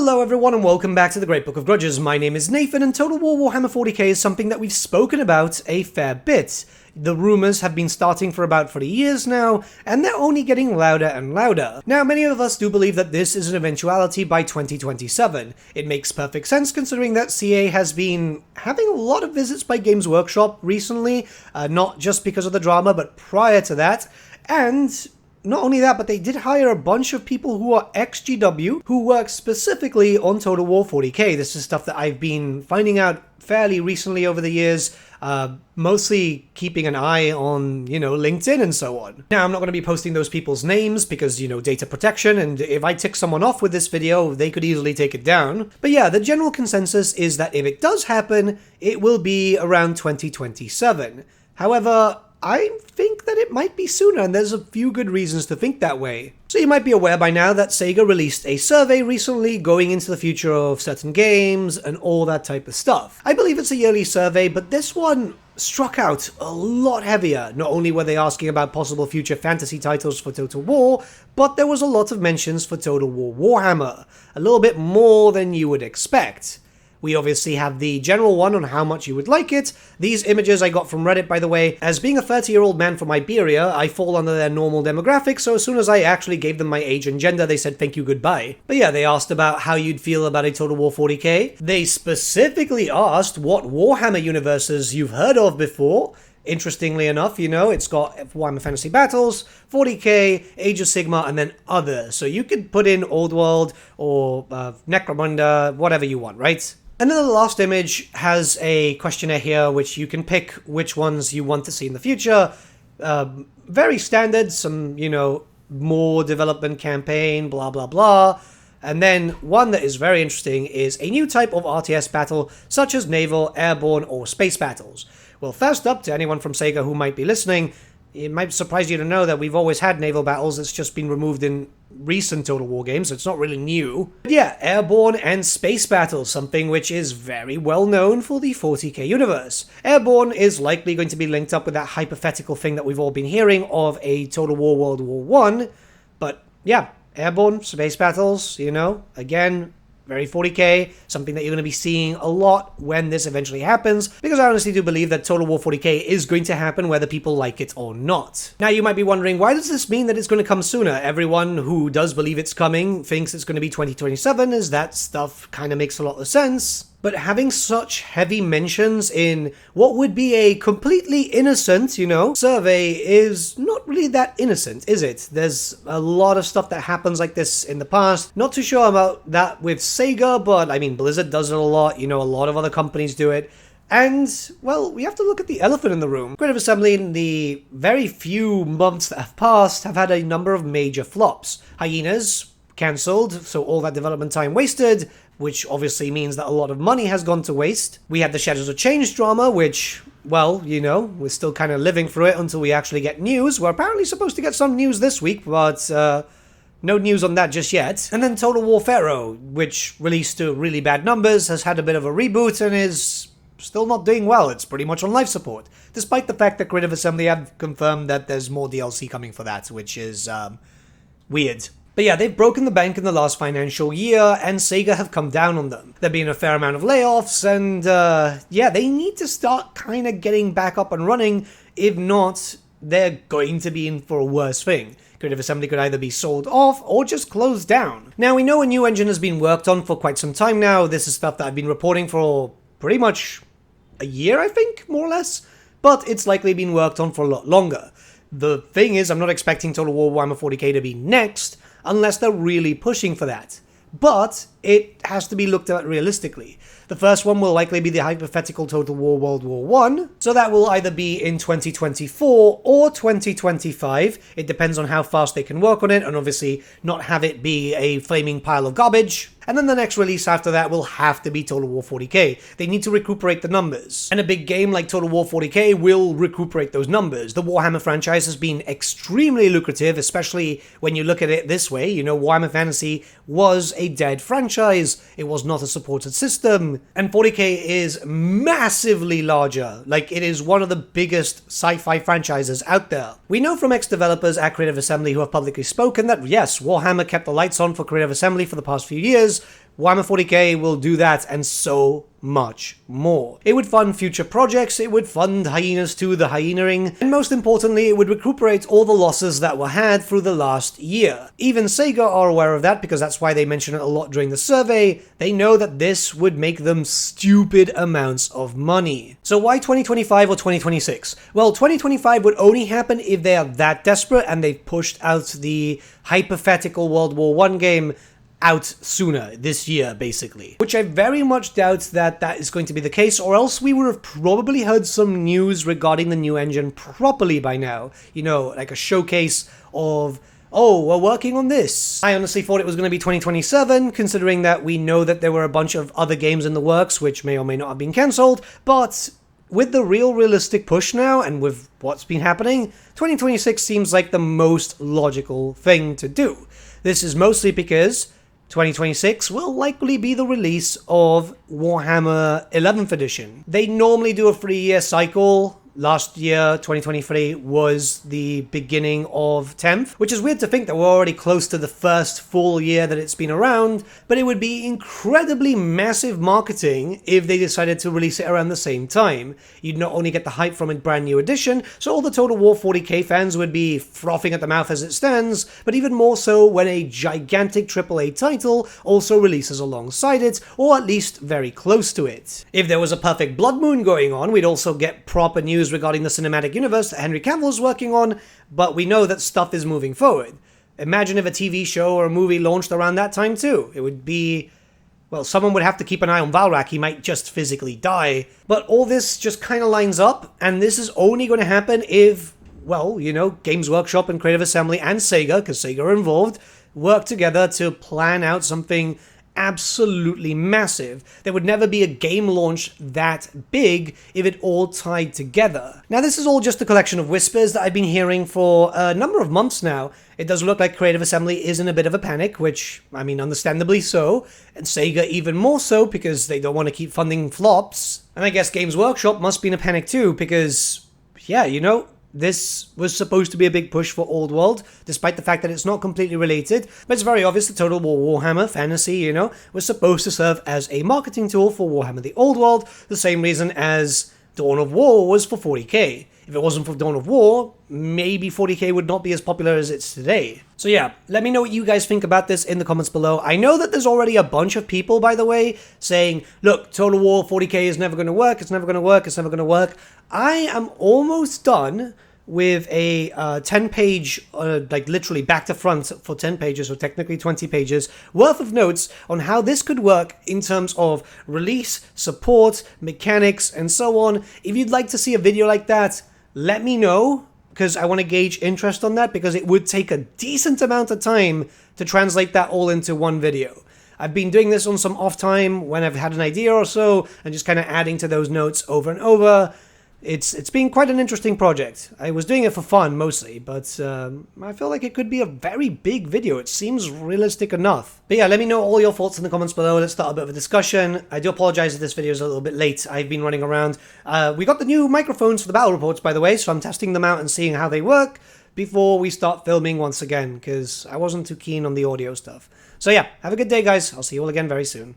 Hello everyone and welcome back to the Great Book of Grudges. My name is Nathan and Total War Warhammer 40K is something that we've spoken about a fair bit. The rumours have been starting for about 40 years now, and they're only getting louder and louder. Now, many of us do believe that this is an eventuality by 2027. It makes perfect sense considering that CA has been having a lot of visits by Games Workshop recently, not just because of the drama, but prior to that, and not only that, but they did hire a bunch of people who are ex-GW who work specifically on Total War 40K. This is stuff that I've been finding out fairly recently over the years, mostly keeping an eye on, LinkedIn and so on. Now, I'm not going to be posting those people's names because, data protection, and if I tick someone off with this video, they could easily take it down. But yeah, the general consensus is that if it does happen, it will be around 2027. However, I think that it might be sooner, and there's a few good reasons to think that way. So you might be aware by now that Sega released a survey recently going into the future of certain games and all that type of stuff. I believe it's a yearly survey, but this one struck out a lot heavier. Not only were they asking about possible future fantasy titles for Total War, but there was a lot of mentions for Total War Warhammer. A little bit more than you would expect. We obviously have the general one on how much you would like it. These images I got from Reddit, by the way. As being a 30-year-old man from Iberia, I fall under their normal demographic, so as soon as I actually gave them my age and gender, they said thank you, goodbye. But yeah, they asked about how you'd feel about a Total War 40K. They specifically asked what Warhammer universes you've heard of before. Interestingly enough, it's got Warhammer Fantasy Battles, 40K, Age of Sigmar, and then other. So you could put in Old World or Necromunda, whatever you want, right? And then the last image has a questionnaire here, which you can pick which ones you want to see in the future. Very standard, some, more development campaign, blah, blah, blah. And then one that is very interesting is a new type of RTS battle, such as naval, airborne, or space battles. Well, first up, to anyone from Sega who might be listening, it might surprise you to know that we've always had naval battles. It's just been removed in recent Total War games, so it's not really new. But yeah, airborne and space battles, something which is very well known for the 40k universe. Airborne is likely going to be linked up with that hypothetical thing that we've all been hearing of a Total War World War I. But yeah, airborne, space battles, again, very 40k, something that you're going to be seeing a lot when this eventually happens, because I honestly do believe that Total War 40k is going to happen whether people like it or not. Now you might be wondering, why does this mean that it's going to come sooner? Everyone who does believe it's coming thinks it's going to be 2027, as that stuff kind of makes a lot of sense. But having such heavy mentions in what would be a completely innocent, survey is not really that innocent, is it? There's a lot of stuff that happens like this in the past. Not too sure about that with Sega, but I mean, Blizzard does it a lot, a lot of other companies do it. And, well, we have to look at the elephant in the room. Creative Assembly, in the very few months that have passed, have had a number of major flops. HYENAS cancelled, so all that development time wasted, which obviously means that a lot of money has gone to waste. We had the Shadows of Change drama, which, well, we're still kind of living through it until we actually get news. We're apparently supposed to get some news this week, but no news on that just yet. And then Total War PHARAOH, which released to really bad numbers, has had a bit of a reboot and is still not doing well. It's pretty much on life support, despite the fact that Creative Assembly have confirmed that there's more DLC coming for that, which is weird. But yeah, they've broken the bank in the last financial year, and Sega have come down on them. There have been a fair amount of layoffs, and yeah, they need to start kind of getting back up and running. If not, they're going to be in for a worse thing. Creative Assembly could either be sold off or just closed down. Now, we know a new engine has been worked on for quite some time now. This is stuff that I've been reporting for pretty much a year, I think, more or less. But it's likely been worked on for a lot longer. The thing is, I'm not expecting Total War Warhammer 40k to be next, unless they're really pushing for that. But it has to be looked at realistically. The first one will likely be the hypothetical Total War World War I, so that will either be in 2024 or 2025. It depends on how fast they can work on it, and obviously not have it be a flaming pile of garbage. And then the next release after that will have to be Total War 40k. They need to recuperate the numbers. And a big game like Total War 40k will recuperate those numbers. The Warhammer franchise has been extremely lucrative, especially when you look at it this way. Warhammer Fantasy was a dead franchise. It was not a supported system. And 40k is massively larger. Like, it is one of the biggest sci-fi franchises out there. We know from ex-developers at Creative Assembly who have publicly spoken that, yes, Warhammer kept the lights on for Creative Assembly for the past few years, Warhammer 40k will do that and so much more. It would fund future projects, it would fund Hyenas 2, the hyenaing, and most importantly, it would recuperate all the losses that were had through the last year. Even Sega are aware of that because that's why they mention it a lot during the survey. They know that this would make them stupid amounts of money. So why 2025 or 2026? Well, 2025 would only happen if they are that desperate and they've pushed out the hypothetical World War I game out sooner this year, basically. Which I very much doubt that that is going to be the case, or else we would have probably heard some news regarding the new engine properly by now. You know, like a showcase of, oh, we're working on this. I honestly thought it was going to be 2027, considering that we know that there were a bunch of other games in the works, which may or may not have been cancelled, but with the realistic push now, and with what's been happening, 2026 seems like the most logical thing to do. This is mostly because 2026 will likely be the release of Warhammer 11th edition. They normally do a 3-year cycle. Last year, 2023, was the beginning of 10th, which is weird to think that we're already close to the first full year that it's been around, but it would be incredibly massive marketing if they decided to release it around the same time. You'd not only get the hype from a brand new edition, so all the Total War 40k fans would be frothing at the mouth as it stands, but even more so when a gigantic AAA title also releases alongside it, or at least very close to it. If there was a perfect Blood Moon going on, we'd also get proper news regarding the cinematic universe that Henry Cavill is working on, but we know that stuff is moving forward. Imagine if a TV show or a movie launched around that time too. It would be, well, someone would have to keep an eye on Valrak, he might just physically die. But all this just kind of lines up, and this is only going to happen if, well, you know, Games Workshop and Creative Assembly and Sega, because Sega are involved, work together to plan out something absolutely massive. There would never be a game launch that big if it all tied together. Now, this is all just a collection of whispers that I've been hearing for a number of months now. It does look like Creative Assembly is in a bit of a panic, which, I mean, understandably so, and Sega even more so because they don't want to keep funding flops. And I guess Games Workshop must be in a panic too because, yeah, you know, this was supposed to be a big push for Old World, despite the fact that it's not completely related, but it's very obvious that Total War Warhammer Fantasy, you know, was supposed to serve as a marketing tool for Warhammer the Old World, the same reason as Dawn of War was for 40k. If it wasn't for Dawn of War, maybe 40k would not be as popular as it's today. So yeah, let me know what you guys think about this in the comments below. I know that there's already a bunch of people, by the way, saying, look, Total War 40k is never going to work, it's never going to work, it's never going to work. I am almost done with a 10-page, like literally back to front for 10 pages, or technically 20 pages, worth of notes on how this could work in terms of release, support, mechanics, and so on. If you'd like to see a video like that, let me know, because I want to gauge interest on that, because it would take a decent amount of time to translate that all into one video. I've been doing this on some off time when I've had an idea or so, and just kind of adding to those notes over and over. It's been quite an interesting project. I was doing it for fun mostly, but I feel like it could be a very big video. It seems realistic enough. But yeah, let me know all your thoughts in the comments below. Let's start a bit of a discussion. I do apologize if this video is a little bit late. I've been running around. We got the new microphones for the battle reports, by the way, so I'm testing them out and seeing how they work before we start filming once again, because I wasn't too keen on the audio stuff. So yeah, have a good day, guys. I'll see you all again very soon.